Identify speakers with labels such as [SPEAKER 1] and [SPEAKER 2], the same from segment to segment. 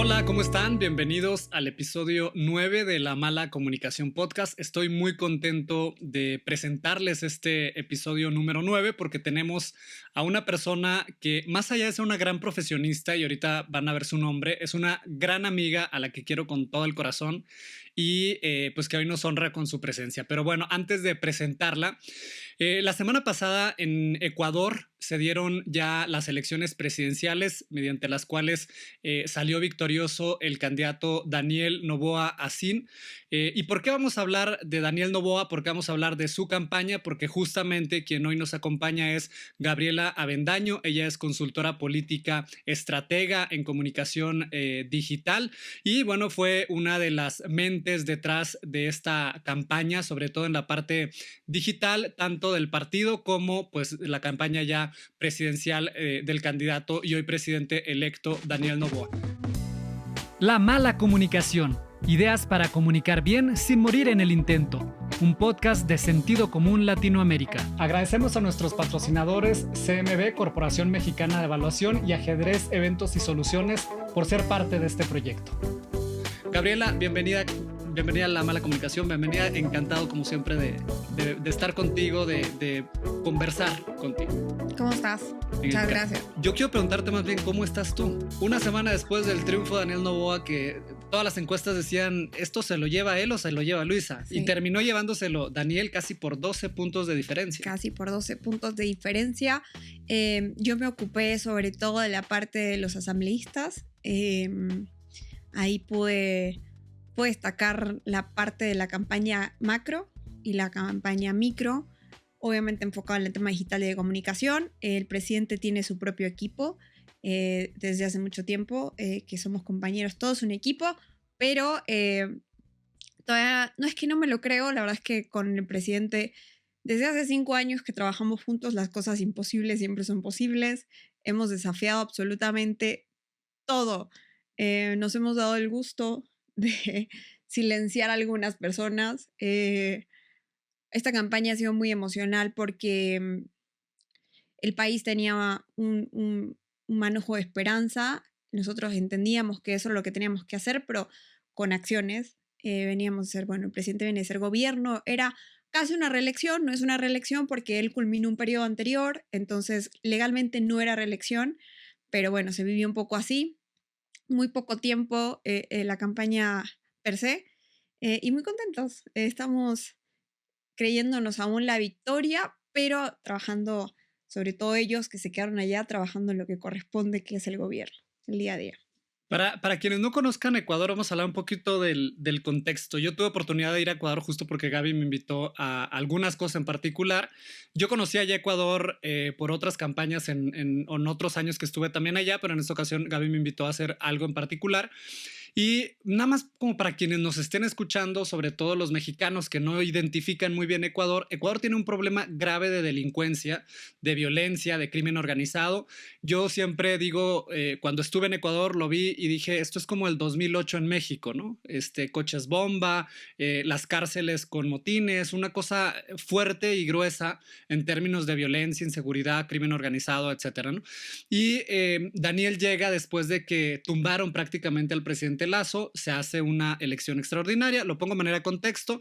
[SPEAKER 1] Hola, ¿cómo están? Bienvenidos al episodio 9 de La Mala Comunicación Podcast. Estoy muy contento de presentarles este episodio número 9 porque tenemos a una persona que, más allá de ser una gran profesionista, y ahorita van a ver su nombre, es una gran amiga a la que quiero con todo el corazón y pues que hoy nos honra con su presencia. Pero bueno, antes de presentarla, la semana pasada en Ecuador se dieron ya las elecciones presidenciales mediante las cuales salió victorioso el candidato Daniel Noboa Asín. ¿Y por qué vamos a hablar de Daniel Noboa? ¿Por qué vamos a hablar de su campaña? Porque justamente quien hoy nos acompaña es Gabriela Avendaño. Ella es consultora política, estratega en comunicación digital y bueno, fue una de las mentes detrás de esta campaña, sobre todo en la parte digital, tanto del partido como pues la campaña ya presidencial del candidato y hoy presidente electo Daniel Noboa.
[SPEAKER 2] La Mala Comunicación. Ideas para comunicar bien sin morir en el intento. Un podcast de Sentido Común Latinoamérica.
[SPEAKER 1] Agradecemos a nuestros patrocinadores CMB, Corporación Mexicana de Evaluación, y Ajedrez Eventos y Soluciones por ser parte de este proyecto. Gabriela, bienvenida a La Mala Comunicación, bienvenida, encantado como siempre de estar contigo, de conversar contigo.
[SPEAKER 3] ¿Cómo estás? Muchas gracias.
[SPEAKER 1] Yo quiero preguntarte más bien, ¿cómo estás tú? Una semana después del triunfo de Daniel Noboa, que todas las encuestas decían, ¿esto se lo lleva él o se lo lleva Luisa? Sí. Y terminó llevándoselo Daniel casi por 12 puntos de diferencia.
[SPEAKER 3] Casi por 12 puntos de diferencia. Yo me ocupé sobre todo de la parte de los asambleístas. Ahí pude destacar la parte de la campaña macro y la campaña micro, obviamente enfocado en el tema digital y de comunicación. El presidente tiene su propio equipo desde hace mucho tiempo, que somos compañeros, todos un equipo, pero todavía no es que no me lo creo, la verdad es que con el presidente desde hace 5 años que trabajamos juntos, las cosas imposibles siempre son posibles. Hemos desafiado absolutamente todo. Nos hemos dado el gusto de silenciar a algunas personas. Esta campaña ha sido muy emocional porque el país tenía un manojo de esperanza. Nosotros entendíamos que eso era lo que teníamos que hacer, pero con acciones. Veníamos a ser, bueno, el presidente viene a ser gobierno. Era casi una reelección, no es una reelección porque él culminó un periodo anterior, entonces legalmente no era reelección, pero bueno, se vivió un poco así. Muy poco tiempo la campaña per se y muy contentos. Estamos creyéndonos aún la victoria, pero trabajando, sobre todo ellos que se quedaron allá, trabajando en lo que corresponde, que es el gobierno, el día a día.
[SPEAKER 1] Para quienes no conozcan Ecuador, vamos a hablar un poquito del contexto. Yo tuve oportunidad de ir a Ecuador justo porque Gaby me invitó a algunas cosas en particular. Yo conocí allá Ecuador por otras campañas en otros años que estuve también allá, pero en esta ocasión Gaby me invitó a hacer algo en particular. Y nada más como para quienes nos estén escuchando, sobre todo los mexicanos que no identifican muy bien Ecuador, Ecuador tiene un problema grave de delincuencia, de violencia, de crimen organizado. Yo siempre digo, cuando estuve en Ecuador lo vi y dije, esto es como el 2008 en México, ¿no? Coches bomba, las cárceles con motines, una cosa fuerte y gruesa en términos de violencia, inseguridad, crimen organizado, etcétera, ¿no? Y Daniel llega después de que tumbaron prácticamente al presidente Lazo, se hace una elección extraordinaria, lo pongo de manera de contexto,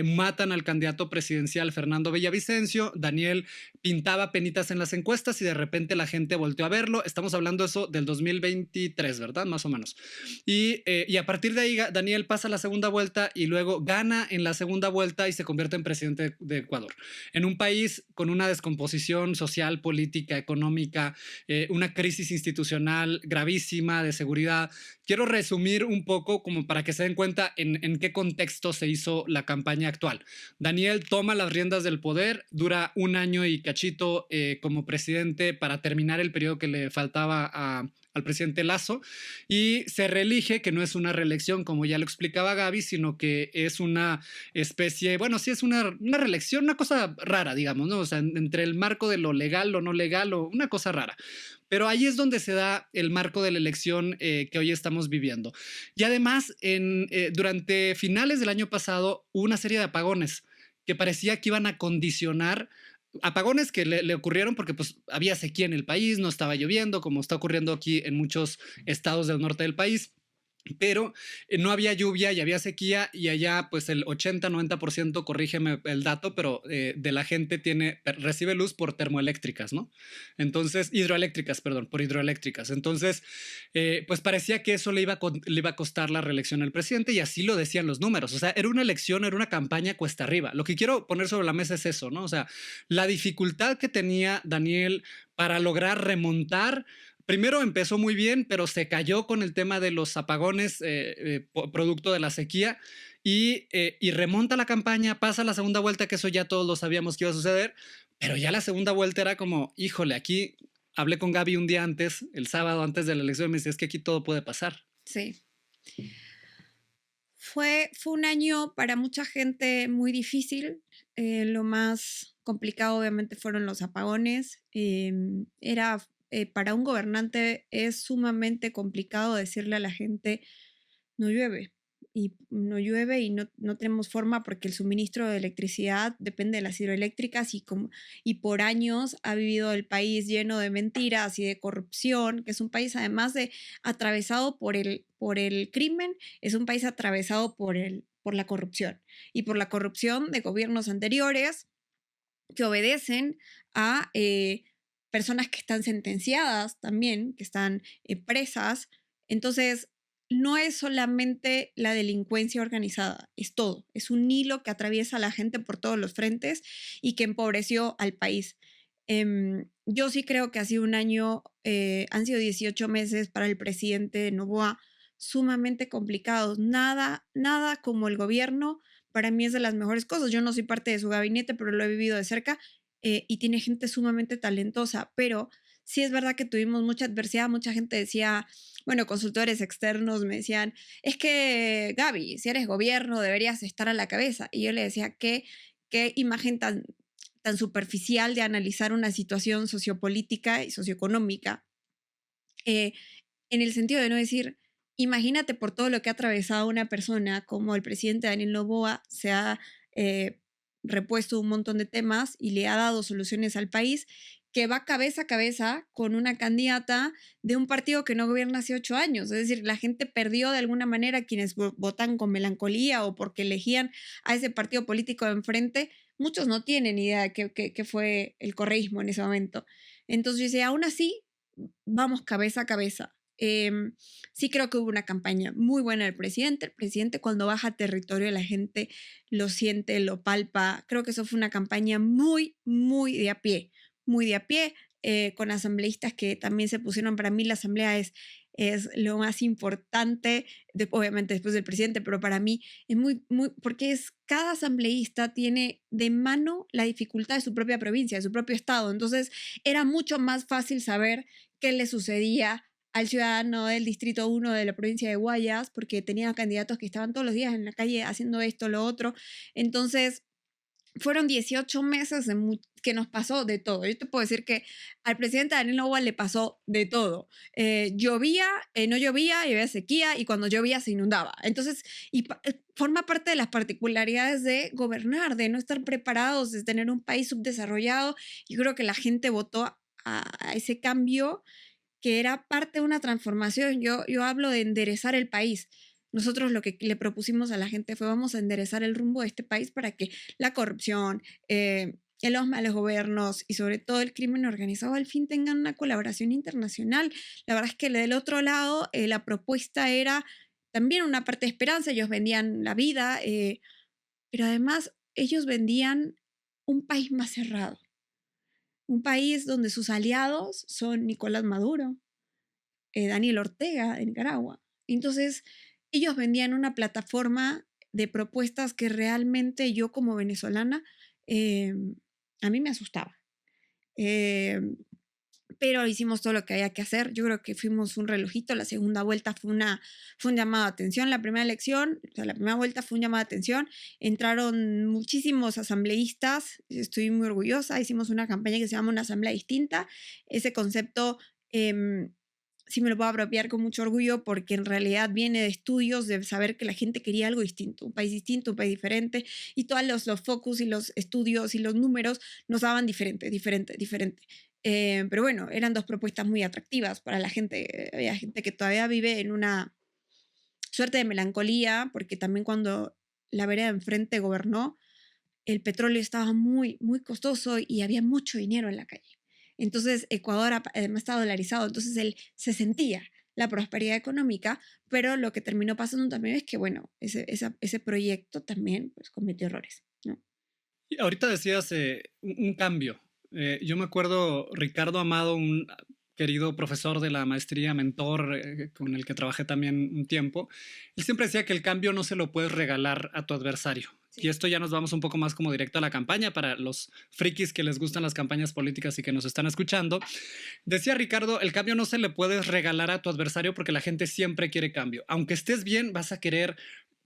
[SPEAKER 1] matan al candidato presidencial Fernando Villavicencio, Daniel pintaba penitas en las encuestas y de repente la gente volteó a verlo, estamos hablando eso del 2023, ¿verdad? Más o menos. Y a partir de ahí Daniel pasa la segunda vuelta y luego gana en la segunda vuelta y se convierte en presidente de Ecuador. En un país con una descomposición social, política, económica, una crisis institucional gravísima de seguridad. Quiero resumir un poco como para que se den cuenta en qué contexto se hizo la campaña actual. Daniel toma las riendas del poder, dura 1 año y cachito como presidente para terminar el periodo que le faltaba al presidente Lazo y se reelige, que no es una reelección como ya lo explicaba Gaby, sino que es una especie, bueno, sí es una reelección, una cosa rara, digamos, ¿no? O sea, entre el marco de lo legal, lo no legal, o una cosa rara. Pero ahí es donde se da el marco de la elección que hoy estamos viviendo. Y además, durante finales del año pasado hubo una serie de apagones que parecía que iban a condicionar, apagones que le ocurrieron porque pues, había sequía en el país, no estaba lloviendo, como está ocurriendo aquí en muchos estados del norte del país. pero no había lluvia y había sequía, y allá pues el 80-90%, corrígeme el dato, pero de la gente recibe luz por termoeléctricas, ¿no? Entonces, hidroeléctricas, perdón, por hidroeléctricas. Entonces, pues parecía que eso le iba a costar la reelección al presidente, y así lo decían los números. O sea, era una elección, era una campaña cuesta arriba. Lo que quiero poner sobre la mesa es eso, ¿no? O sea, la dificultad que tenía Daniel para lograr remontar. Primero empezó muy bien, pero se cayó con el tema de los apagones, producto de la sequía, y remonta la campaña, pasa la segunda vuelta, que eso ya todos lo sabíamos que iba a suceder, pero ya la segunda vuelta era como, híjole, aquí hablé con Gaby un día antes, el sábado antes de la elección, y me decía, es que aquí todo puede pasar.
[SPEAKER 3] Sí. Fue un año para mucha gente muy difícil. Lo más complicado obviamente fueron los apagones. Para un gobernante es sumamente complicado decirle a la gente no llueve. Y no llueve y no tenemos forma porque el suministro de electricidad depende de las hidroeléctricas y por años ha vivido el país lleno de mentiras y de corrupción, que es un país además de atravesado por el crimen, es un país atravesado por la corrupción y por la corrupción de gobiernos anteriores que obedecen a personas que están sentenciadas también, que están presas. Entonces, no es solamente la delincuencia organizada, es todo. Es un hilo que atraviesa a la gente por todos los frentes y que empobreció al país. Yo sí creo que ha sido un año, han sido 18 meses para el presidente Noboa sumamente complicados. Nada como el gobierno para mí es de las mejores cosas. Yo no soy parte de su gabinete, pero lo he vivido de cerca y tiene gente sumamente talentosa, pero sí es verdad que tuvimos mucha adversidad. Mucha gente decía, bueno, consultores externos me decían, es que Gaby, si eres gobierno deberías estar a la cabeza. Y yo le decía, qué imagen tan superficial de analizar una situación sociopolítica y socioeconómica, en el sentido de no decir, imagínate por todo lo que ha atravesado una persona como el presidente Daniel Noboa, se ha repuesto un montón de temas y le ha dado soluciones al país, que va cabeza a cabeza con una candidata de un partido que no gobierna hace 8 años. Es decir, la gente perdió de alguna manera, quienes votan con melancolía o porque elegían a ese partido político de enfrente. Muchos no tienen idea de qué fue el correísmo en ese momento. Entonces yo decía, aún así, vamos cabeza a cabeza. Sí creo que hubo una campaña muy buena del presidente. El presidente cuando baja a territorio la gente lo siente, lo palpa. Creo que eso fue una campaña muy, muy de a pie, con asambleístas que también se pusieron. Para mí la asamblea es lo más importante, obviamente después del presidente, pero para mí es muy, porque cada asambleísta tiene de mano la dificultad de su propia provincia, de su propio estado. Entonces era mucho más fácil saber qué le sucedía al ciudadano del Distrito 1 de la provincia de Guayas, porque tenía candidatos que estaban todos los días en la calle haciendo esto, lo otro. Entonces, fueron 18 meses que nos pasó de todo. Yo te puedo decir que al presidente Daniel Noboa le pasó de todo. Llovía, no llovía, y había sequía, y cuando llovía se inundaba. Entonces, forma parte de las particularidades de gobernar, de no estar preparados, de tener un país subdesarrollado. Yo creo que la gente votó a ese cambio que era parte de una transformación. Yo hablo de enderezar el país. Nosotros lo que le propusimos a la gente fue vamos a enderezar el rumbo de este país para que la corrupción, los malos gobiernos y sobre todo el crimen organizado al fin tengan una colaboración internacional. La verdad es que del otro lado la propuesta era también una parte de esperanza. Ellos vendían la vida, pero además ellos vendían un país más cerrado. Un país donde sus aliados son Nicolás Maduro, Daniel Ortega de Nicaragua. Entonces, ellos vendían una plataforma de propuestas que realmente yo como venezolana, a mí me asustaba. Pero hicimos todo lo que había que hacer. Yo creo que fuimos un relojito. La segunda vuelta fue un llamado de atención. La primera vuelta fue un llamado de atención. Entraron muchísimos asambleístas. Estoy muy orgullosa. Hicimos una campaña que se llama Una Asamblea Distinta. Ese concepto sí me lo puedo apropiar con mucho orgullo porque en realidad viene de estudios de saber que la gente quería algo distinto, un país distinto, un país diferente, y todos los focus y los estudios y los números nos daban diferente. Pero bueno, eran dos propuestas muy atractivas para la gente. Había gente que todavía vive en una suerte de melancolía, porque también cuando la vereda de enfrente gobernó, el petróleo estaba muy, muy costoso y había mucho dinero en la calle. Entonces, Ecuador además está dolarizado, entonces él se sentía la prosperidad económica, pero lo que terminó pasando también es que, bueno, ese proyecto también pues, cometió errores, ¿no?
[SPEAKER 1] Y ahorita decías un cambio. Yo me acuerdo, Ricardo Amado, un querido profesor de la maestría, mentor, con el que trabajé también un tiempo, él siempre decía que el cambio no se lo puedes regalar a tu adversario. Sí. Y esto ya nos vamos un poco más como directo a la campaña para los frikis que les gustan las campañas políticas y que nos están escuchando. Decía Ricardo, el cambio no se le puedes regalar a tu adversario porque la gente siempre quiere cambio. Aunque estés bien, vas a querer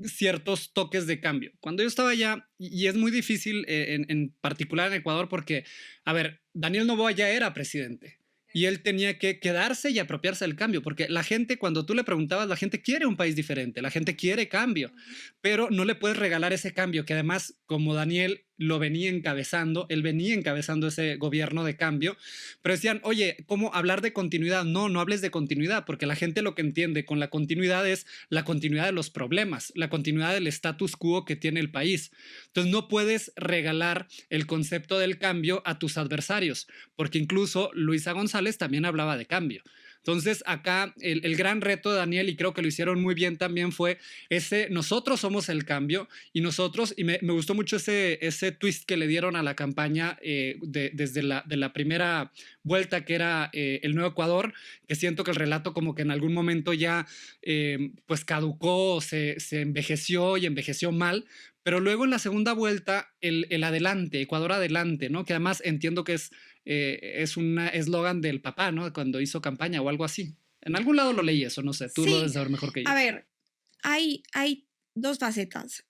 [SPEAKER 1] ciertos toques de cambio. Cuando yo estaba allá, y es muy difícil en particular en Ecuador porque, a ver, Daniel Noboa ya era presidente y él tenía que quedarse y apropiarse del cambio, porque la gente, cuando tú le preguntabas, la gente quiere un país diferente, la gente quiere cambio, pero no le puedes regalar ese cambio, que además, como Daniel lo venía encabezando, él venía encabezando ese gobierno de cambio, pero decían, oye, ¿cómo hablar de continuidad? No, no hables de continuidad, porque la gente lo que entiende con la continuidad es la continuidad de los problemas, la continuidad del status quo que tiene el país. Entonces no puedes regalar el concepto del cambio a tus adversarios, porque incluso Luisa González también hablaba de cambio. Entonces acá el gran reto de Daniel, y creo que lo hicieron muy bien también, fue ese, nosotros somos el cambio y nosotros, y me gustó mucho ese twist que le dieron a la campaña desde la primera vuelta, que era el Nuevo Ecuador, que siento que el relato como que en algún momento ya pues caducó, se envejeció y envejeció mal, pero luego en la segunda vuelta, el adelante, Ecuador adelante, ¿no? Que además entiendo que es un eslogan del papá, ¿no? Cuando hizo campaña o algo así. En algún lado lo leí eso, no sé, tú
[SPEAKER 3] Sí,
[SPEAKER 1] lo debes saber mejor que yo.
[SPEAKER 3] A ver, hay dos facetas.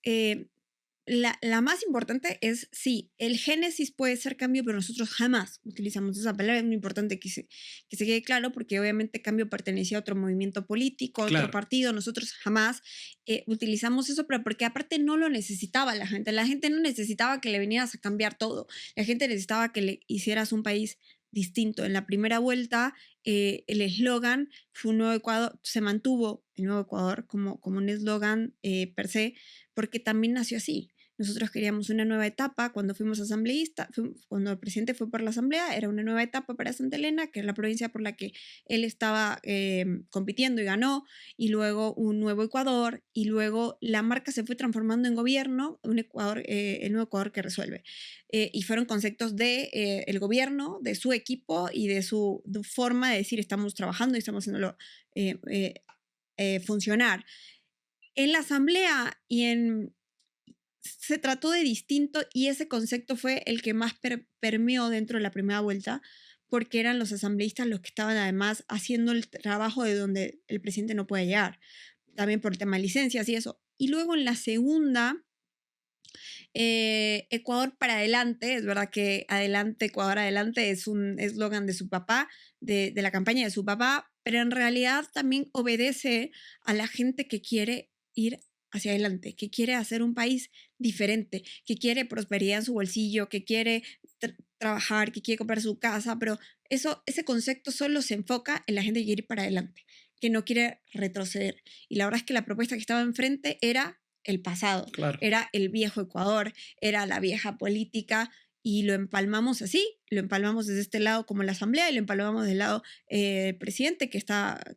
[SPEAKER 3] La más importante es, sí, el génesis puede ser cambio, pero nosotros jamás utilizamos esa palabra. Es muy importante que se quede claro, porque obviamente cambio pertenecía a otro movimiento político, a otro partido. Nosotros jamás utilizamos eso, pero porque aparte no lo necesitaba la gente. La gente no necesitaba que le vinieras a cambiar todo. La gente necesitaba que le hicieras un país distinto. En la primera vuelta, el eslogan fue un nuevo Ecuador, se mantuvo el nuevo Ecuador como un eslogan per se, porque también nació así. Nosotros queríamos una nueva etapa cuando fuimos asambleístas, cuando el presidente fue por la asamblea, era una nueva etapa para Santa Elena, que es la provincia por la que él estaba compitiendo y ganó, y luego un nuevo Ecuador, y luego la marca se fue transformando en gobierno, un Ecuador, el nuevo Ecuador que resuelve. Y fueron conceptos de el gobierno, de su equipo y de su forma de decir estamos trabajando y estamos haciéndolo funcionar. En la asamblea se trató de distinto, y ese concepto fue el que más permeó dentro de la primera vuelta, porque eran los asambleístas los que estaban además haciendo el trabajo de donde el presidente no puede llegar, también por el tema de licencias y eso. Y luego en la segunda, Ecuador para adelante, es verdad que adelante, Ecuador adelante es un eslogan de su papá, de la campaña de su papá, pero en realidad también obedece a la gente que quiere ir hacia adelante, que quiere hacer un país diferente, que quiere prosperidad en su bolsillo, que quiere trabajar, que quiere comprar su casa, pero ese concepto solo se enfoca en la gente que quiere ir para adelante, que no quiere retroceder. Y la verdad es que la propuesta que estaba enfrente era el pasado,
[SPEAKER 1] Claro.
[SPEAKER 3] Era el viejo Ecuador, era la vieja política, y lo empalmamos así, lo empalmamos desde este lado como la asamblea, y lo empalmamos del lado del presidente, que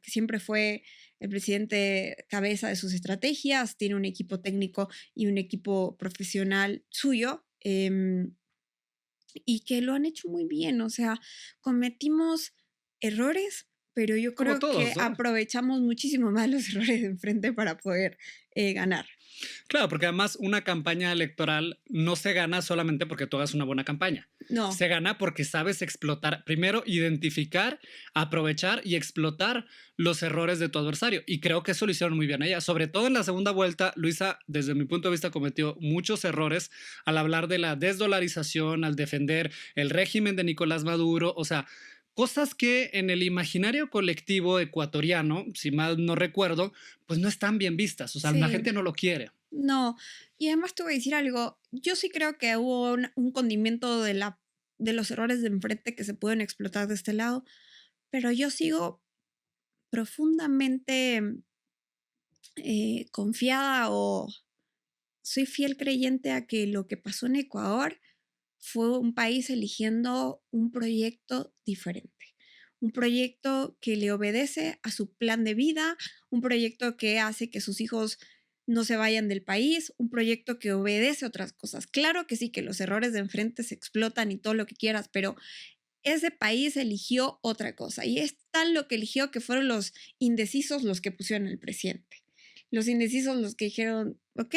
[SPEAKER 3] siempre fue el presidente cabeza de sus estrategias, tiene un equipo técnico y un equipo profesional suyo, y que lo han hecho muy bien. O sea, cometimos errores, pero yo creo que aprovechamos muchísimo más los errores de enfrente para poder ganar.
[SPEAKER 1] Claro, porque además una campaña electoral no se gana solamente porque tú hagas una buena campaña.
[SPEAKER 3] No.
[SPEAKER 1] Se gana porque sabes explotar, primero identificar, aprovechar y explotar los errores de tu adversario. Y creo que eso lo hicieron muy bien ella. Sobre todo en la segunda vuelta, Luisa, desde mi punto de vista, cometió muchos errores al hablar de la desdolarización, al defender el régimen de Nicolás Maduro. O sea, cosas que en el imaginario colectivo ecuatoriano, si mal no recuerdo, pues no están bien vistas. O sea, sí. La gente no lo quiere.
[SPEAKER 3] No, y además te voy a decir algo. Yo sí creo que hubo un condimento de los errores de enfrente que se pueden explotar de este lado, pero yo sigo profundamente confiada o soy fiel creyente a que lo que pasó en Ecuador fue un país eligiendo un proyecto diferente, un proyecto que le obedece a su plan de vida, un proyecto que hace que sus hijos no se vayan del país, un proyecto que obedece a otras cosas. Claro que sí, que los errores de enfrente se explotan y todo lo que quieras, pero ese país eligió otra cosa y es tal lo que eligió que fueron los indecisos los que pusieron el presidente. Los indecisos los que dijeron, ok,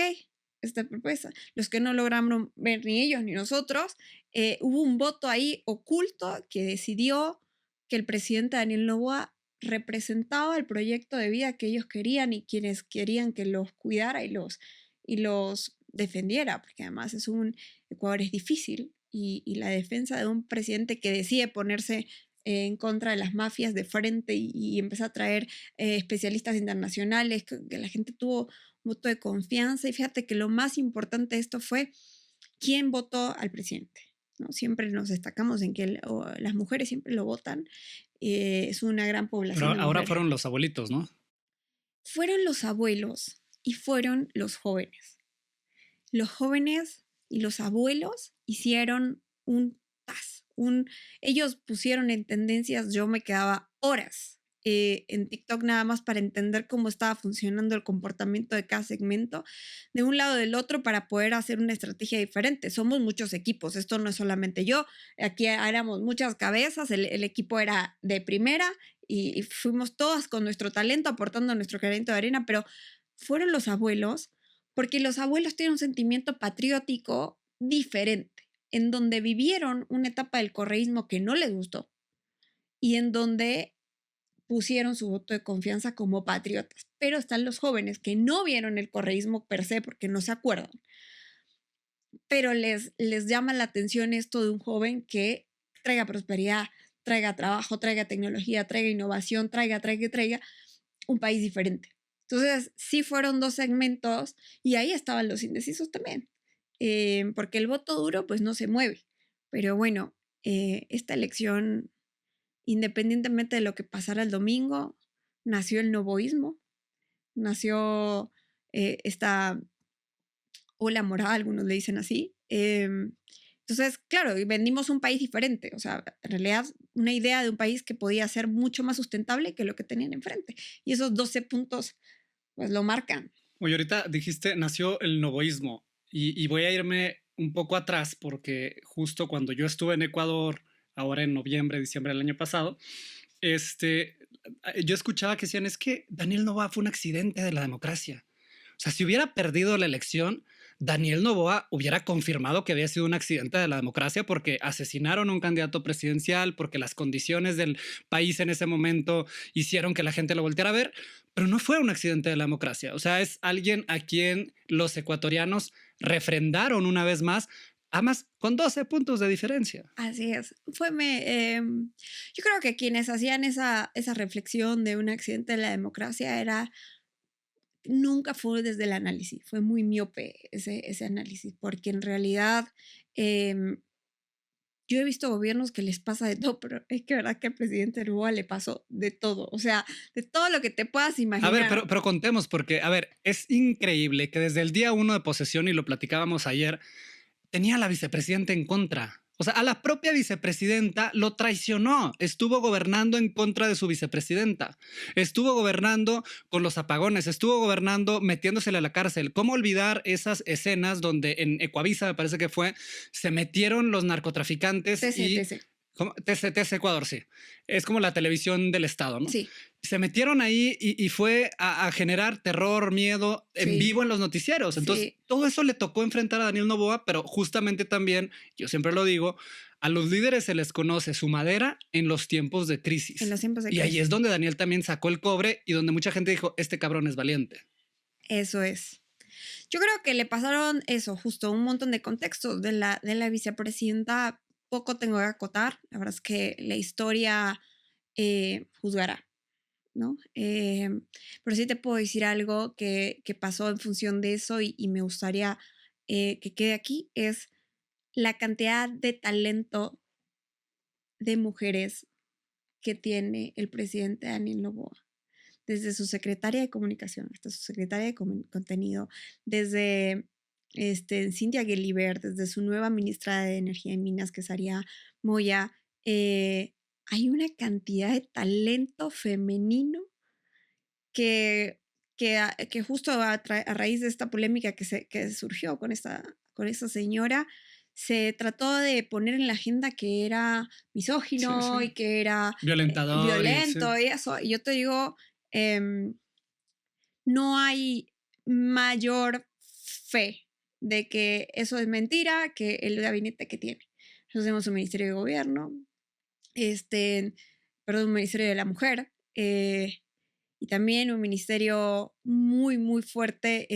[SPEAKER 3] esta propuesta, los que no lograron ver ni ellos ni nosotros, hubo un voto ahí oculto que decidió que el presidente Daniel Noboa representaba el proyecto de vida que ellos querían y quienes querían que los cuidara y los defendiera, porque además Ecuador es difícil y la defensa de un presidente que decide ponerse en contra de las mafias de frente y empezar a traer especialistas internacionales, que la gente tuvo un voto de confianza. Y fíjate que lo más importante de esto fue quién votó al presidente, ¿no? Siempre nos destacamos en que las mujeres siempre lo votan. Es una gran población
[SPEAKER 1] Pero
[SPEAKER 3] de
[SPEAKER 1] ahora
[SPEAKER 3] mujeres.
[SPEAKER 1] fueron los abuelitos, ¿no?
[SPEAKER 3] Fueron los abuelos y fueron los jóvenes. Los jóvenes y los abuelos hicieron un TAS. Ellos pusieron en tendencias, yo me quedaba horas en TikTok nada más para entender cómo estaba funcionando el comportamiento de cada segmento, de un lado del otro, para poder hacer una estrategia diferente. Somos muchos equipos, esto no es solamente yo, aquí éramos muchas cabezas, el equipo era de primera y fuimos todas con nuestro talento, aportando nuestro granito de arena, pero fueron los abuelos porque los abuelos tienen un sentimiento patriótico diferente, en donde vivieron una etapa del correísmo que no les gustó y en donde pusieron su voto de confianza como patriotas. Pero están los jóvenes que no vieron el correísmo per se porque no se acuerdan, pero les llama la atención esto de un joven que traiga prosperidad, traiga trabajo, traiga tecnología, traiga innovación, traiga un país diferente. Entonces, sí fueron dos segmentos y ahí estaban los indecisos también, porque el voto duro pues no se mueve. Pero bueno, esta elección, independientemente de lo que pasara el domingo, nació el novoísmo, nació esta ola morada, algunos le dicen así. Entonces, claro, vendimos un país diferente, o sea, en realidad una idea de un país que podía ser mucho más sustentable que lo que tenían enfrente. Y esos 12 puntos pues lo marcan.
[SPEAKER 1] Oye, ahorita dijiste, nació el novoísmo y voy a irme un poco atrás porque justo cuando yo estuve en Ecuador, ahora en noviembre, diciembre del año pasado, yo escuchaba que decían, es que Daniel Noboa fue un accidente de la democracia. O sea, si hubiera perdido la elección, Daniel Noboa hubiera confirmado que había sido un accidente de la democracia porque asesinaron a un candidato presidencial, porque las condiciones del país en ese momento hicieron que la gente lo volteara a ver, pero no fue un accidente de la democracia. O sea, es alguien a quien los ecuatorianos refrendaron una vez más, además con 12 puntos de diferencia.
[SPEAKER 3] Así es. Yo creo que quienes hacían esa reflexión de un accidente de la democracia nunca fue desde el análisis, fue muy miope ese análisis, porque en realidad yo he visto gobiernos que les pasa de todo, pero es que verdad que al presidente Noboa le pasó de todo, o sea, de todo lo que te puedas imaginar.
[SPEAKER 1] A ver, pero contemos, porque, a ver, es increíble que desde el día 1 de posesión, y lo platicábamos ayer, tenía a la vicepresidenta en contra. O sea, a la propia vicepresidenta lo traicionó. Estuvo gobernando en contra de su vicepresidenta. Estuvo gobernando con los apagones. Estuvo gobernando metiéndosele a la cárcel. ¿Cómo olvidar esas escenas donde en Ecuavisa, me parece que fue, se metieron los narcotraficantes
[SPEAKER 3] TC.
[SPEAKER 1] TC Ecuador, sí. Es como la televisión del Estado, ¿no?
[SPEAKER 3] Sí.
[SPEAKER 1] Se metieron ahí y fue a generar terror, miedo en vivo en los noticieros. Entonces, todo eso le tocó enfrentar a Daniel Noboa, pero justamente también, yo siempre lo digo, a los líderes se les conoce su madera en los tiempos de crisis.
[SPEAKER 3] En los tiempos de
[SPEAKER 1] crisis. Y ahí es donde Daniel también sacó el cobre y donde mucha gente dijo, este cabrón es valiente.
[SPEAKER 3] Eso es. Yo creo que le pasaron eso, justo un montón de contextos de la vicepresidenta. Poco tengo que acotar. La verdad es que la historia juzgará, ¿no? Pero sí te puedo decir algo que pasó en función de eso y me gustaría que quede aquí, es la cantidad de talento de mujeres que tiene el presidente Daniel Noboa. desde su secretaria de comunicación hasta su secretaria de contenido, desde Cynthia Guilibert, desde su nueva ministra de Energía y Minas, que es Aria Moya, hay una cantidad de talento femenino que justo a raíz de esta polémica que surgió con esta señora, se trató de poner en la agenda que era misógino y que era
[SPEAKER 1] violentador,
[SPEAKER 3] violento y eso. Y yo te digo, no hay mayor fe de que eso es mentira que el gabinete que tiene. Nosotros tenemos un ministerio de gobierno, un ministerio de la mujer, y también un ministerio muy, muy fuerte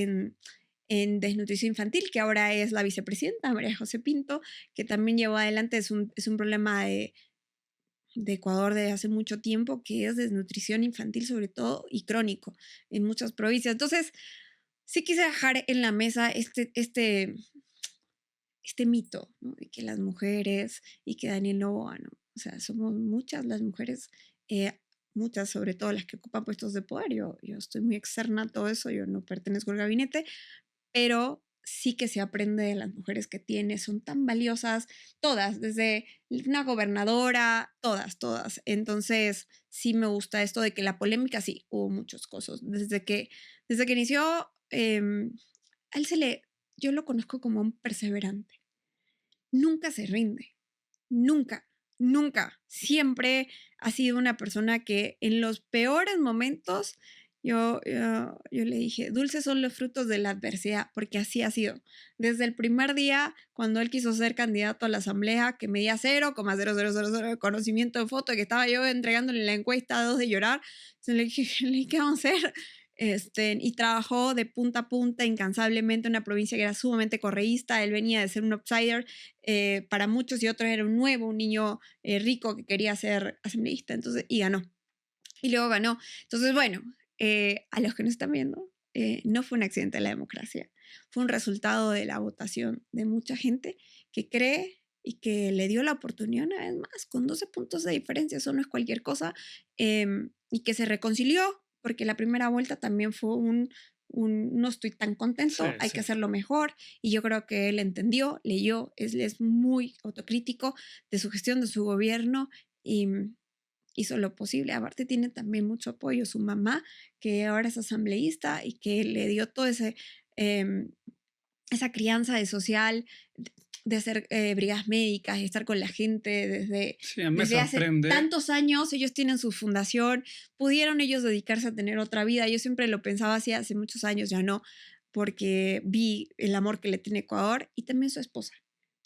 [SPEAKER 3] en desnutrición infantil, que ahora es la vicepresidenta, María José Pinto, que también llevó adelante, es un problema de Ecuador desde hace mucho tiempo, que es desnutrición infantil sobre todo y crónico en muchas provincias. Entonces, sí quise dejar en la mesa este mito, ¿no? De que las mujeres y que Daniel Noboa, ¿no? O sea, somos muchas las mujeres, muchas, sobre todo las que ocupan puestos de poder. Yo estoy muy externa a todo eso, yo no pertenezco al gabinete, pero sí que se aprende de las mujeres que tiene, son tan valiosas, todas, desde una gobernadora, todas. Entonces, sí me gusta esto de que la polémica, sí, hubo muchas cosas. Desde que inició, a él yo lo conozco como un perseverante. Nunca se rinde, nunca. Siempre ha sido una persona que en los peores momentos yo le dije, dulces son los frutos de la adversidad, porque así ha sido. Desde el primer día, cuando él quiso ser candidato a la asamblea, que medía 0,0000 de conocimiento de foto, que estaba yo entregándole la encuesta a 2 de llorar, le dije, ¿qué vamos a hacer? Y trabajó de punta a punta incansablemente en una provincia que era sumamente correísta. Él venía de ser un outsider para muchos y otros era un niño rico que quería ser asambleísta, entonces, y ganó. Y luego ganó. Entonces, bueno, a los que nos están viendo, no fue un accidente de la democracia, fue un resultado de la votación de mucha gente que cree y que le dio la oportunidad una vez más, con 12 puntos de diferencia, eso no es cualquier cosa, y que se reconcilió, porque la primera vuelta también fue no estoy tan contento, hay que hacerlo mejor, y yo creo que él entendió, leyó, es muy autocrítico de su gestión, de su gobierno, y hizo lo posible. Aparte tiene también mucho apoyo su mamá, que ahora es asambleísta y que le dio todo esa crianza de social, de hacer brigadas médicas y estar con la gente desde hace tantos años. Ellos tienen su fundación, pudieron ellos dedicarse a tener otra vida. Yo siempre lo pensaba así, hace muchos años ya no, porque vi el amor que le tiene Ecuador, y también su esposa,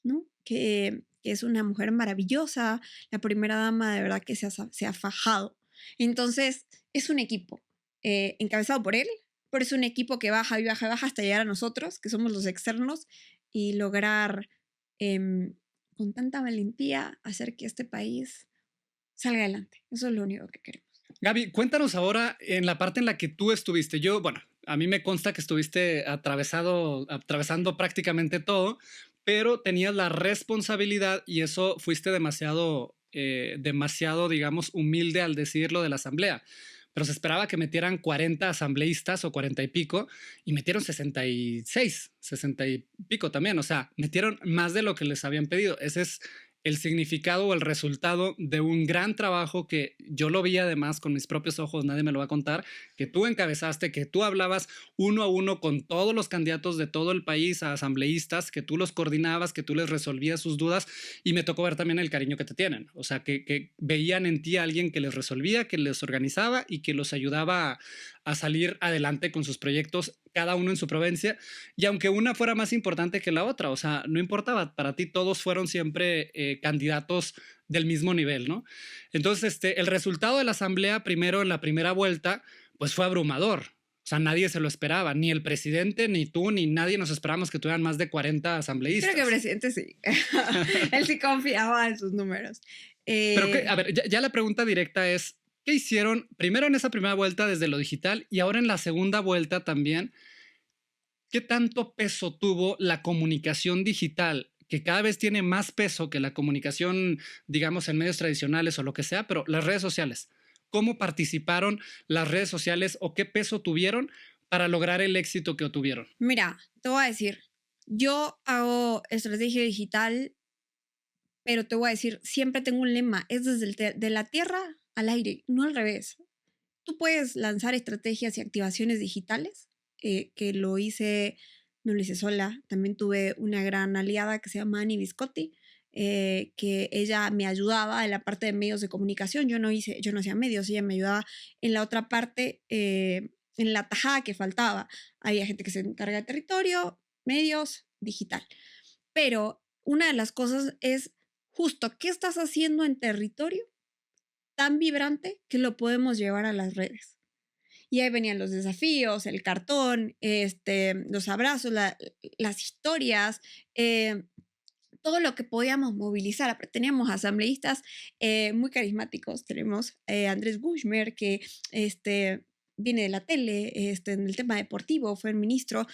[SPEAKER 3] ¿no? Que es una mujer maravillosa, la primera dama de verdad que se ha fajado. Entonces es un equipo encabezado por él, pero es un equipo que baja y baja y baja hasta llegar a nosotros, que somos los externos, y lograr con tanta valentía hacer que este país salga adelante. Eso es lo único que queremos.
[SPEAKER 1] Gaby, cuéntanos ahora en la parte en la que tú estuviste. A mí me consta que estuviste atravesando prácticamente todo, pero tenías la responsabilidad, y eso fuiste demasiado, digamos, humilde al decirlo, de la asamblea. Pero se esperaba que metieran 40 asambleístas o 40 y pico, y metieron 66, 60 y pico también. O sea, metieron más de lo que les habían pedido. Ese es el significado o el resultado de un gran trabajo que yo lo vi además con mis propios ojos, nadie me lo va a contar, que tú encabezaste, que tú hablabas uno a uno con todos los candidatos de todo el país a asambleístas, que tú los coordinabas, que tú les resolvías sus dudas, y me tocó ver también el cariño que te tienen. O sea, que veían en ti a alguien que les resolvía, que les organizaba y que los ayudaba a salir adelante con sus proyectos, cada uno en su provincia, y aunque una fuera más importante que la otra, o sea, no importaba, para ti todos fueron siempre candidatos del mismo nivel, ¿no? Entonces, el resultado de la asamblea primero en la primera vuelta, pues fue abrumador. O sea, nadie se lo esperaba, ni el presidente, ni tú, ni nadie nos esperábamos que tuvieran más de 40 asambleístas.
[SPEAKER 3] Creo que el presidente sí. Él sí confiaba en sus números.
[SPEAKER 1] Pero a ver, ya la pregunta directa es, ¿qué hicieron primero en esa primera vuelta desde lo digital y ahora en la segunda vuelta también? ¿Qué tanto peso tuvo la comunicación digital, que cada vez tiene más peso que la comunicación, digamos, en medios tradicionales o lo que sea, pero las redes sociales? cómo participaron las redes sociales o qué peso tuvieron para lograr el éxito que obtuvieron?
[SPEAKER 3] Mira, te voy a decir, yo hago estrategia digital, pero te voy a decir, siempre tengo un lema, es desde de la tierra al aire, no al revés. Tú puedes lanzar estrategias y activaciones digitales, que no lo hice sola, también tuve una gran aliada que se llama Annie Viscotti, que ella me ayudaba en la parte de medios de comunicación, yo no hacía medios, ella me ayudaba en la otra parte, en la tajada que faltaba. Había gente que se encarga de territorio, medios, digital. Pero una de las cosas es justo, ¿qué estás haciendo en territorio tan vibrante que lo podemos llevar a las redes? Y ahí venían los desafíos, el cartón, los abrazos, las historias, todo lo que podíamos movilizar. Teníamos asambleístas muy carismáticos. Tenemos Andrés Gushmer, que viene de la tele, en el tema deportivo, fue el ministro,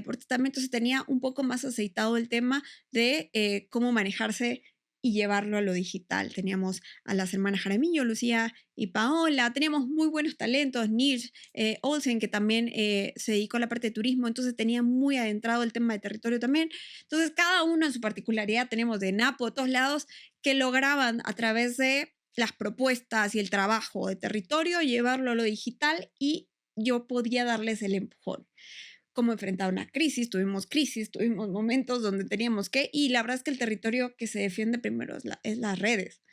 [SPEAKER 3] porque también entonces tenía un poco más aceitado el tema de cómo manejarse y llevarlo a lo digital. Teníamos a las hermanas Jaramillo, Lucía y Paola, teníamos muy buenos talentos, Nils Olsen, que también se dedicó a la parte de turismo, entonces tenía muy adentrado el tema de territorio también. Entonces, cada uno en su particularidad, tenemos de Napo, de todos lados, que lograban a través de las propuestas y el trabajo de territorio llevarlo a lo digital y yo podía darles el empujón. Cómo enfrentar una crisis, tuvimos momentos donde teníamos que, y la verdad es que el territorio que se defiende primero es las redes.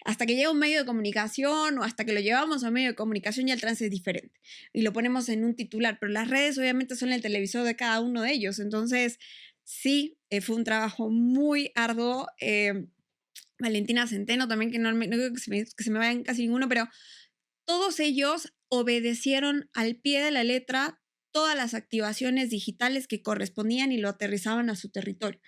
[SPEAKER 3] Hasta que llega un medio de comunicación o hasta que lo llevamos a un medio de comunicación ya el trance es diferente y lo ponemos en un titular, pero las redes obviamente son el televisor de cada uno de ellos, entonces sí, fue un trabajo muy arduo. Valentina Centeno también, que no creo que se me vayan casi ninguno, pero todos ellos obedecieron al pie de la letra todas las activaciones digitales que correspondían y lo aterrizaban a su territorio.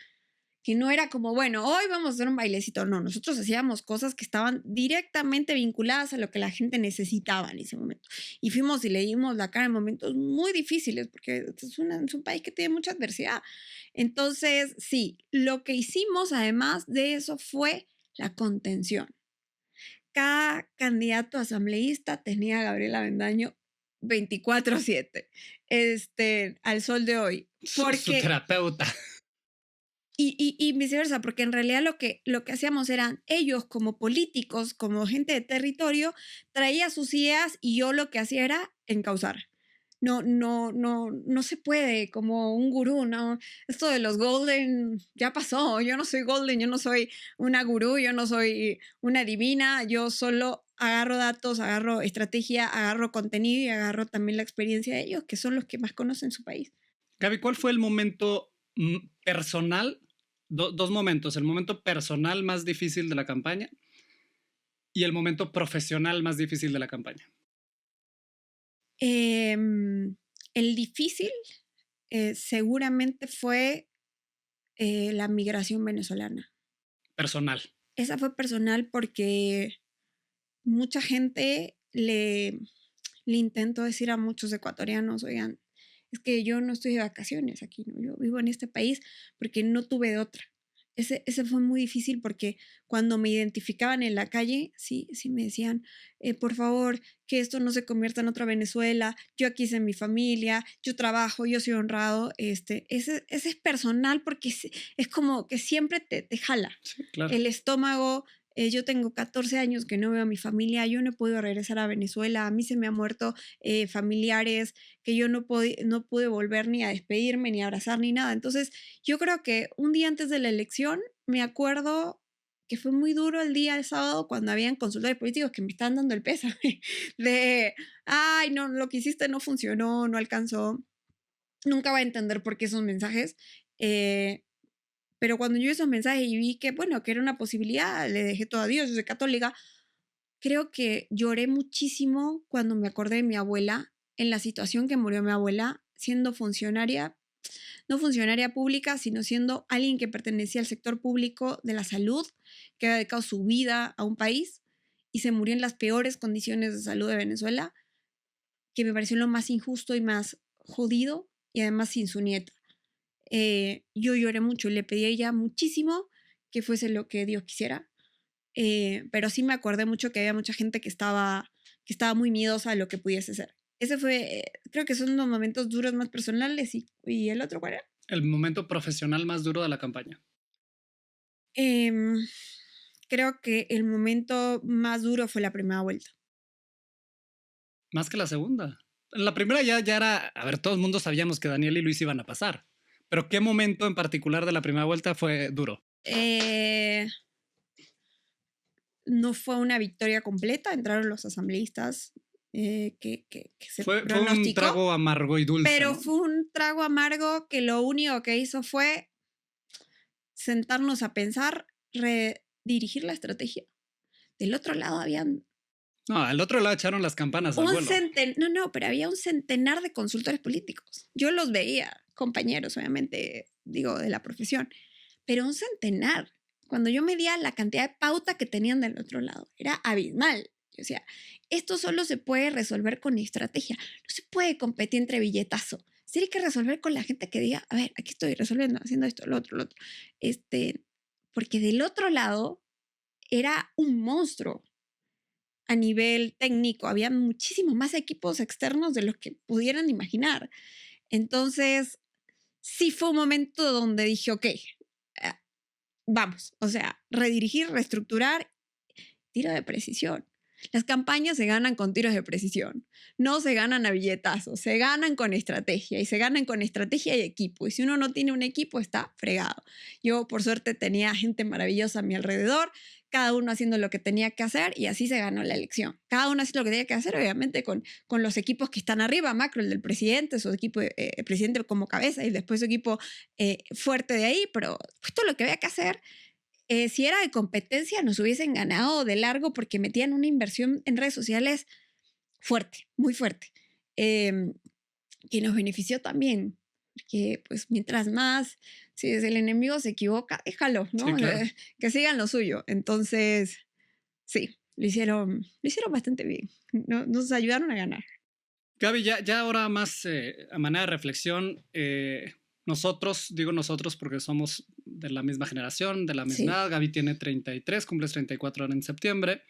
[SPEAKER 3] Que no era como, bueno, hoy vamos a hacer un bailecito. No, nosotros hacíamos cosas que estaban directamente vinculadas a lo que la gente necesitaba en ese momento. Y fuimos y le dimos la cara en momentos muy difíciles, porque es un país que tiene mucha adversidad. Entonces, sí, lo que hicimos además de eso fue la contención. Cada candidato asambleísta tenía a Gabriela Bendaño 24/7, al sol de hoy.
[SPEAKER 1] Su terapeuta.
[SPEAKER 3] Y viceversa, porque en realidad lo que hacíamos eran ellos como políticos, como gente de territorio, traía sus ideas y yo lo que hacía era encauzar. No se puede como un gurú, ¿no? Esto de los golden ya pasó, yo no soy golden, yo no soy una gurú, yo no soy una divina, yo solo agarro datos, agarro estrategia, agarro contenido y agarro también la experiencia de ellos, que son los que más conocen su país.
[SPEAKER 1] Gaby, ¿cuál fue el momento personal? Dos momentos, el momento personal más difícil de la campaña y el momento profesional más difícil de la campaña.
[SPEAKER 3] El difícil seguramente fue la migración venezolana.
[SPEAKER 1] Personal.
[SPEAKER 3] Esa fue personal porque mucha gente le intentó decir a muchos ecuatorianos, oigan, es que yo no estoy de vacaciones aquí, ¿no? Yo vivo en este país porque no tuve de otra. Ese fue muy difícil porque cuando me identificaban en la calle, sí me decían, por favor, que esto no se convierta en otra Venezuela, yo aquí hice mi familia, yo trabajo, yo soy honrado. Ese es personal porque es como que siempre te jala.
[SPEAKER 1] Sí, claro.
[SPEAKER 3] El estómago. Yo tengo 14 años que no veo a mi familia, yo no he podido regresar a Venezuela, a mí se me han muerto familiares que yo no pude volver ni a despedirme, ni a abrazar, ni nada. Entonces, yo creo que un día antes de la elección, me acuerdo que fue muy duro el día del sábado cuando habían consultores políticos que me estaban dando el pésame de, ay, no, lo que hiciste no funcionó, no alcanzó. Nunca va a entender por qué esos mensajes. Pero cuando yo vi esos mensajes y vi que, bueno, que era una posibilidad, le dejé todo a Dios, yo soy católica, creo que lloré muchísimo cuando me acordé de mi abuela, en la situación que murió mi abuela, siendo funcionaria, no funcionaria pública, sino siendo alguien que pertenecía al sector público de la salud, que había dedicado su vida a un país y se murió en las peores condiciones de salud de Venezuela, que me pareció lo más injusto y más jodido, y además sin su nieta. Yo lloré mucho y le pedí a ella muchísimo que fuese lo que Dios quisiera, pero sí me acordé mucho que había mucha gente que estaba que estaba muy miedosa de lo que pudiese ser. Ese fue, creo que son los momentos duros más personales. ¿Y el otro cuál era?
[SPEAKER 1] El momento profesional más duro de la campaña.
[SPEAKER 3] Creo que el momento más duro fue la primera vuelta.
[SPEAKER 1] Más que la segunda. En la primera ya era, a ver, todo el mundo sabíamos que Daniel y Luis iban a pasar. Pero ¿qué momento en particular de la primera vuelta fue duro?
[SPEAKER 3] No fue una victoria completa, entraron los asambleístas que se
[SPEAKER 1] fue
[SPEAKER 3] pronosticó.
[SPEAKER 1] Un trago amargo y dulce.
[SPEAKER 3] Pero
[SPEAKER 1] ¿no?
[SPEAKER 3] fue un trago amargo que lo único que hizo fue sentarnos a pensar, redirigir la estrategia. Del otro lado habían...
[SPEAKER 1] No, al otro lado echaron las campanas al vuelo.
[SPEAKER 3] Pero había un centenar de consultores políticos. Yo los veía, compañeros, obviamente, digo, de la profesión, pero un centenar. Cuando yo medía la cantidad de pauta que tenían del otro lado, era abismal. Yo decía, esto solo se puede resolver con estrategia. No se puede competir entre billetazo. Se tiene que resolver con la gente que diga, a ver, aquí estoy resolviendo, haciendo esto, lo otro. Porque del otro lado era un monstruo a nivel técnico. Había muchísimos más equipos externos de los que pudieran imaginar. Entonces, sí fue un momento donde dije, ok, vamos, o sea, redirigir, reestructurar, tiro de precisión. Las campañas se ganan con tiros de precisión, no se ganan a billetazos, se ganan con estrategia y se ganan con estrategia y equipo. Y si uno no tiene un equipo, está fregado. Yo, por suerte, tenía gente maravillosa a mi alrededor, cada uno haciendo lo que tenía que hacer y así se ganó la elección. Cada uno haciendo lo que tenía que hacer, obviamente, con los equipos que están arriba, macro, el del presidente, su equipo, el presidente como cabeza y después su equipo fuerte de ahí, pero justo lo que había que hacer. Si era de competencia, nos hubiesen ganado de largo porque metían una inversión en redes sociales fuerte, muy fuerte, que nos benefició también. Porque, pues, mientras más, si el enemigo se equivoca, déjalo, ¿no?
[SPEAKER 1] Sí, claro.
[SPEAKER 3] Que sigan lo suyo. Entonces, sí, lo hicieron bastante bien. Nos ayudaron a ganar.
[SPEAKER 1] Gaby, ya ahora más a manera de reflexión, nosotros, digo nosotros porque somos de la misma generación, de la misma edad. Gaby tiene 33, cumples 34 ahora en septiembre.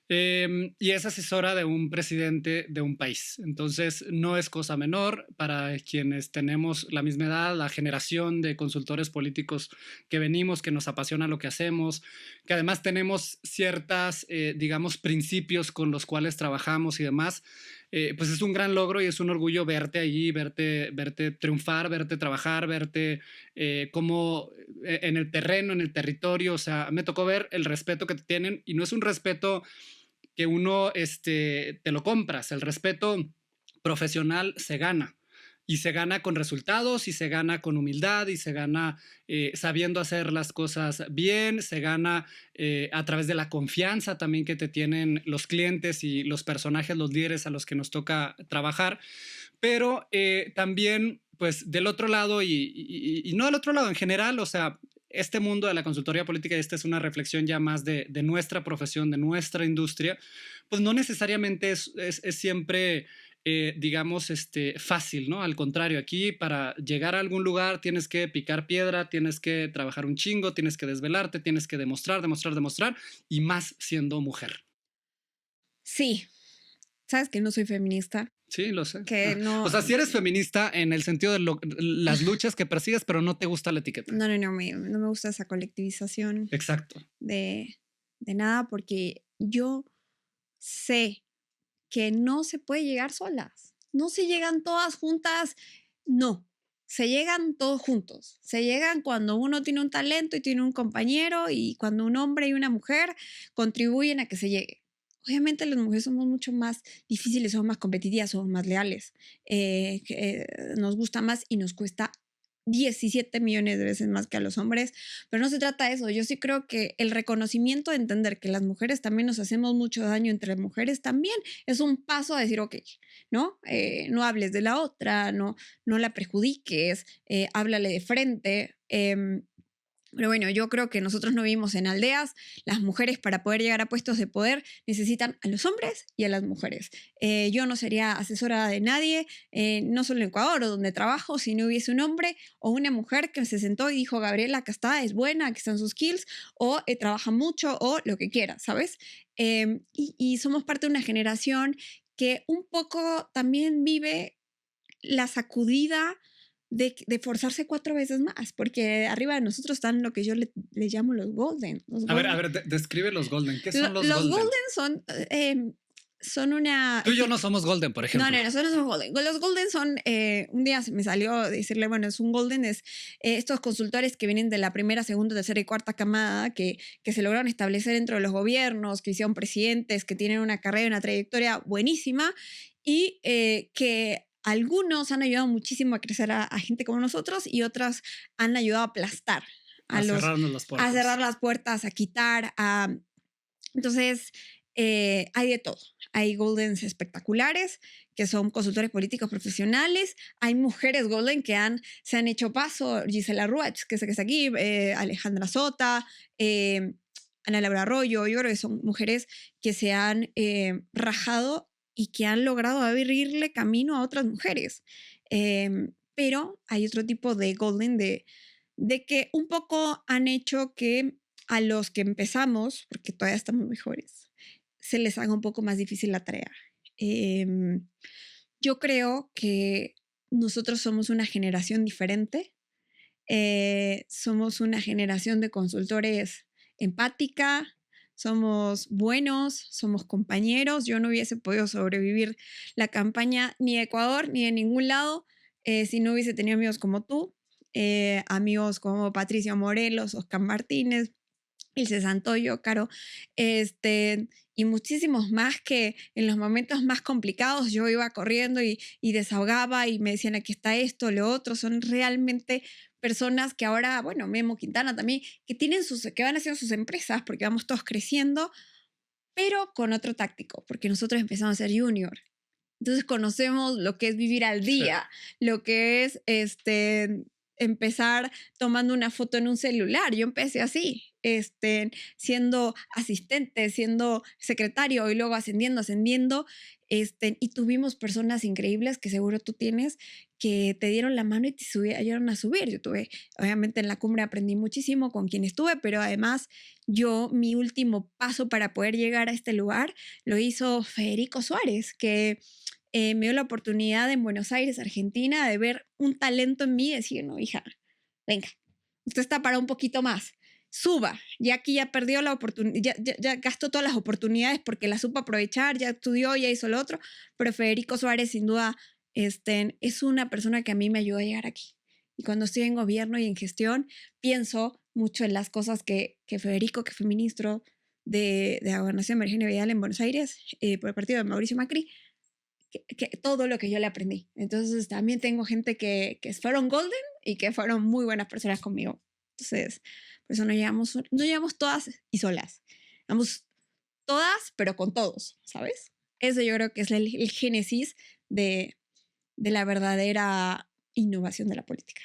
[SPEAKER 1] Y es asesora de un presidente de un país. Entonces, no es cosa menor para quienes tenemos la misma edad, la generación de consultores políticos que venimos, que nos apasiona lo que hacemos, que además tenemos ciertas, digamos, principios con los cuales trabajamos y demás. Pues es un gran logro y es un orgullo verte allí, verte triunfar, verte trabajar, verte como en el terreno, en el territorio. O sea, me tocó ver el respeto que te tienen y no es un respeto que uno te lo compras. El respeto profesional se gana. Y se gana con resultados, y se gana con humildad, y se gana sabiendo hacer las cosas bien, se gana a través de la confianza también que te tienen los clientes y los personajes, los líderes a los que nos toca trabajar. Pero también, pues, del otro lado, y no del otro lado en general, o sea, este mundo de la consultoría política, y esta es una reflexión ya más de nuestra profesión, de nuestra industria, pues no necesariamente es siempre... digamos, fácil, ¿no? Al contrario, aquí para llegar a algún lugar tienes que picar piedra, tienes que trabajar un chingo, tienes que desvelarte, tienes que demostrar, y más siendo mujer.
[SPEAKER 3] Sí. ¿Sabes que no soy feminista?
[SPEAKER 1] Sí, lo sé.
[SPEAKER 3] Que no...
[SPEAKER 1] O sea, si eres feminista en el sentido de las luchas que persigues, pero no te gusta la etiqueta.
[SPEAKER 3] No me gusta esa colectivización.
[SPEAKER 1] Exacto.
[SPEAKER 3] De nada, porque yo sé que no se puede llegar solas. No se llegan todas juntas, no. Se llegan todos juntos. Se llegan cuando uno tiene un talento y tiene un compañero y cuando un hombre y una mujer contribuyen a que se llegue. Obviamente las mujeres somos mucho más difíciles, somos más competitivas, somos más leales. Nos gusta más y nos cuesta 17 millones de veces más que a los hombres, pero no se trata de eso. Yo sí creo que el reconocimiento de entender que las mujeres también nos hacemos mucho daño entre mujeres también es un paso a decir, ok, ¿no? No hables de la otra, no la perjudiques, háblale de frente. Pero bueno, yo creo que nosotros no vivimos en aldeas. Las mujeres, para poder llegar a puestos de poder, necesitan a los hombres y a las mujeres. Yo no sería asesora de nadie, no solo en Ecuador o donde trabajo, si no hubiese un hombre o una mujer que se sentó y dijo: Gabriela, acá está, es buena, aquí están sus skills, o trabaja mucho, o lo que quiera, ¿sabes? Y somos parte de una generación que un poco también vive la sacudida de forzarse 4 veces más, porque arriba de nosotros están lo que yo le llamo los golden. Los
[SPEAKER 1] A
[SPEAKER 3] golden.
[SPEAKER 1] ver, describe los golden. ¿Qué son los
[SPEAKER 3] Los
[SPEAKER 1] golden?
[SPEAKER 3] son una...
[SPEAKER 1] Tú y yo no somos golden, por ejemplo.
[SPEAKER 3] No, nosotros no somos golden. Los golden son, un día me salió decirle, bueno, es un golden, es estos consultores que vienen de la primera, segunda, tercera y cuarta camada, que se lograron establecer dentro de los gobiernos, que hicieron presidentes, que tienen una carrera, una trayectoria buenísima y que algunos han ayudado muchísimo a crecer a gente como nosotros y otras han ayudado a aplastar
[SPEAKER 1] cerrarnos las puertas.
[SPEAKER 3] A cerrar las puertas, a quitar, a... Entonces, hay de todo. Hay goldens espectaculares, que son consultores políticos profesionales. Hay mujeres golden que se han hecho paso. Gisela Ruach, que está aquí, Alejandra Sota, Ana Laura Arroyo. Yo creo que son mujeres que se han rajado y que han logrado abrirle camino a otras mujeres. Pero hay otro tipo de golden de que un poco han hecho que a los que empezamos, porque todavía estamos muy jóvenes, se les haga un poco más difícil la tarea. Yo creo que nosotros somos una generación diferente. Somos una generación de consultores empática, somos buenos, somos compañeros. Yo no hubiese podido sobrevivir la campaña ni de Ecuador ni de ningún lado si no hubiese tenido amigos como tú, amigos como Patricia Morelos, Oscar Martínez, Ilse Santoyo, Caro, y muchísimos más que en los momentos más complicados yo iba corriendo y desahogaba y me decían: aquí está esto, lo otro. Son realmente personas que ahora, bueno, Memo Quintana también, que van haciendo sus empresas porque vamos todos creciendo, pero con otro táctico, porque nosotros empezamos a ser junior. Entonces conocemos lo que es vivir al día, sí. Lo que es empezar tomando una foto en un celular. Yo empecé así, siendo asistente, siendo secretario y luego ascendiendo, y tuvimos personas increíbles que seguro tú tienes, que te dieron la mano y te ayudaron a subir. Yo obviamente en la cumbre aprendí muchísimo con quien estuve, pero además mi último paso para poder llegar a este lugar lo hizo Federico Suárez, que me dio la oportunidad en Buenos Aires, Argentina, de ver un talento en mí y decir: no, hija, venga, usted está para un poquito más, suba, ya aquí ya perdió la oportunidad, ya gastó todas las oportunidades porque la supo aprovechar, ya estudió, ya hizo lo otro, pero Federico Suárez sin duda es una persona que a mí me ayudó a llegar aquí. Y cuando estoy en gobierno y en gestión, pienso mucho en las cosas que Federico, que fue ministro de la Gobernación, Virginia Vidal, en Buenos Aires, por el partido de Mauricio Macri, que todo lo que yo le aprendí. Entonces también tengo gente que fueron golden y que fueron muy buenas personas conmigo. Entonces, por eso no llegamos todas y solas. Vamos todas, pero con todos, ¿sabes? Eso yo creo que es el génesis de la verdadera innovación de la política.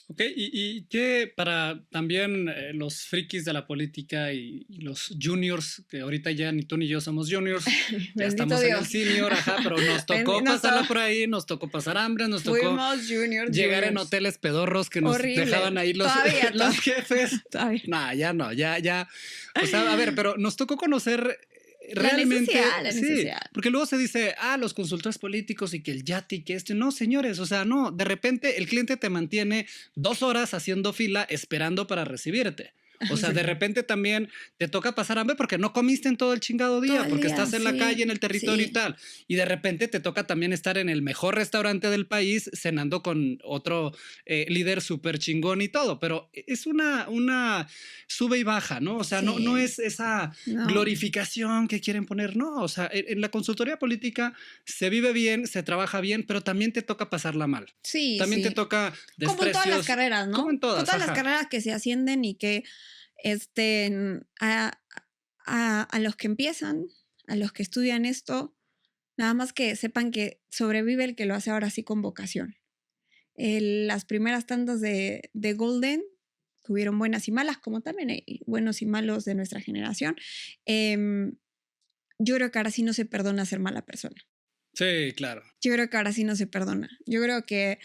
[SPEAKER 1] Ok, y que para también los frikis de la política y los juniors, que ahorita ya ni tú ni yo somos juniors, ya estamos Dios. En el senior, pero nos tocó pasarla por ahí, nos tocó pasar hambre, nos tocó
[SPEAKER 3] juniors,
[SPEAKER 1] llegar en hoteles pedorros que nos dejaban ahí los jefes. No, ya. O sea, a ver, pero nos tocó conocer... Realmente,
[SPEAKER 3] la necesidad.
[SPEAKER 1] Sí, porque luego se dice, los consultores políticos y que el yate y que no, señores, o sea, no, de repente el cliente te mantiene 2 horas haciendo fila esperando para recibirte. O sea, de repente también te toca pasar hambre porque no comiste en todo el chingado día, porque estás en la calle, en el territorio y tal. Y de repente te toca también estar en el mejor restaurante del país cenando con otro líder súper chingón y todo. Pero es una sube y baja, ¿no? O sea, no es esa glorificación que quieren poner, no. O sea, en la consultoría política se vive bien, se trabaja bien, pero tamén te toca pasarla mal.
[SPEAKER 3] Sí,
[SPEAKER 1] también te toca desprecios.
[SPEAKER 3] Como en todas las carreras, ¿no?
[SPEAKER 1] Como en todas.
[SPEAKER 3] Con todas las carreras que se ascienden y que a los que empiezan, a los que estudian esto, nada más que sepan que sobrevive el que lo hace ahora sí con vocación. Las primeras tandas de Golden que hubieron buenas y malas, como también hay buenos y malos de nuestra generación. Yo creo que ahora sí no se perdona ser mala persona.
[SPEAKER 1] Sí, claro.
[SPEAKER 3] Yo creo que ahora sí no se perdona. Yo creo que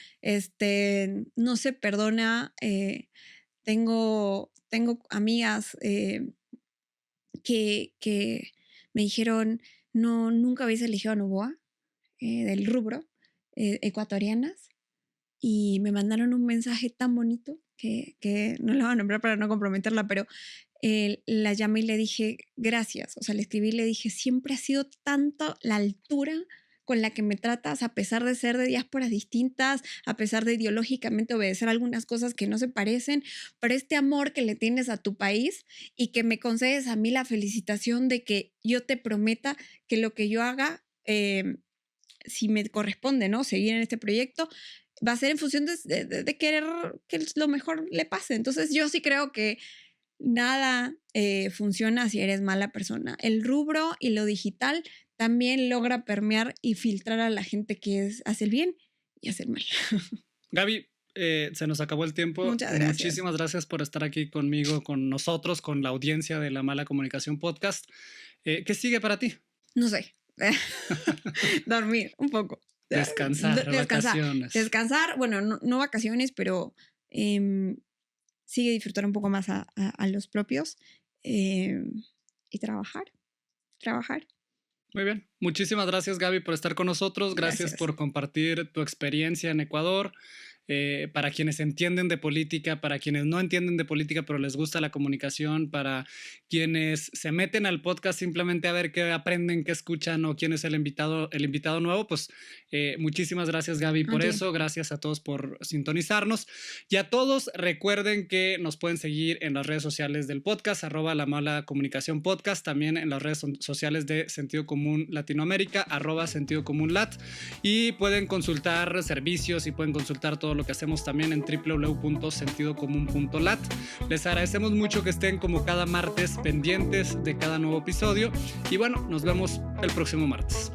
[SPEAKER 3] no se perdona. Tengo amigas que me dijeron, no, nunca habéis elegido a Novoa, del rubro, ecuatorianas, y me mandaron un mensaje tan bonito que no la voy a nombrar para no comprometerla, pero la llamé y le dije gracias, o sea, le escribí y le dije, siempre ha sido tanto la altura con la que me tratas, a pesar de ser de diásporas distintas, a pesar de ideológicamente obedecer algunas cosas que no se parecen, pero este amor que le tienes a tu país y que me concedes a mí la felicitación de que yo te prometa que lo que yo haga, si me corresponde, ¿no?, seguir en este proyecto, va a ser en función de querer que lo mejor le pase. Entonces yo sí creo que nada funciona si eres mala persona. El rubro y lo digital también logra permear y filtrar a la gente que hace el bien y hace el mal.
[SPEAKER 1] Gaby, se nos acabó el tiempo.
[SPEAKER 3] Muchas gracias.
[SPEAKER 1] Muchísimas gracias por estar aquí conmigo, con nosotros, con la audiencia de La Mala Comunicación Podcast. ¿Qué sigue para ti?
[SPEAKER 3] No sé. Dormir un poco.
[SPEAKER 1] Descansar, vacaciones.
[SPEAKER 3] Descansar, bueno, no vacaciones, pero sigue disfrutar un poco más a los propios y trabajar.
[SPEAKER 1] Muy bien. Muchísimas gracias, Gaby, por estar con nosotros. Gracias por compartir tu experiencia en Ecuador. Para quienes entienden de política, para quienes no entienden de política, pero les gusta la comunicación, para quienes se meten al podcast simplemente a ver qué aprenden, qué escuchan o quién es el invitado nuevo, pues muchísimas gracias, Gaby, por eso. Gracias a todos por sintonizarnos. Y a todos recuerden que nos pueden seguir en las redes sociales del podcast, @La Mala Comunicación Podcast, también en las redes sociales de Sentido Común Latinoamérica, @Sentido Común Lat, y pueden consultar servicios y pueden consultar todo lo que hacemos también en www.sentidocomun.lat. Les agradecemos mucho que estén como cada martes pendientes de cada nuevo episodio y bueno, nos vemos el próximo martes.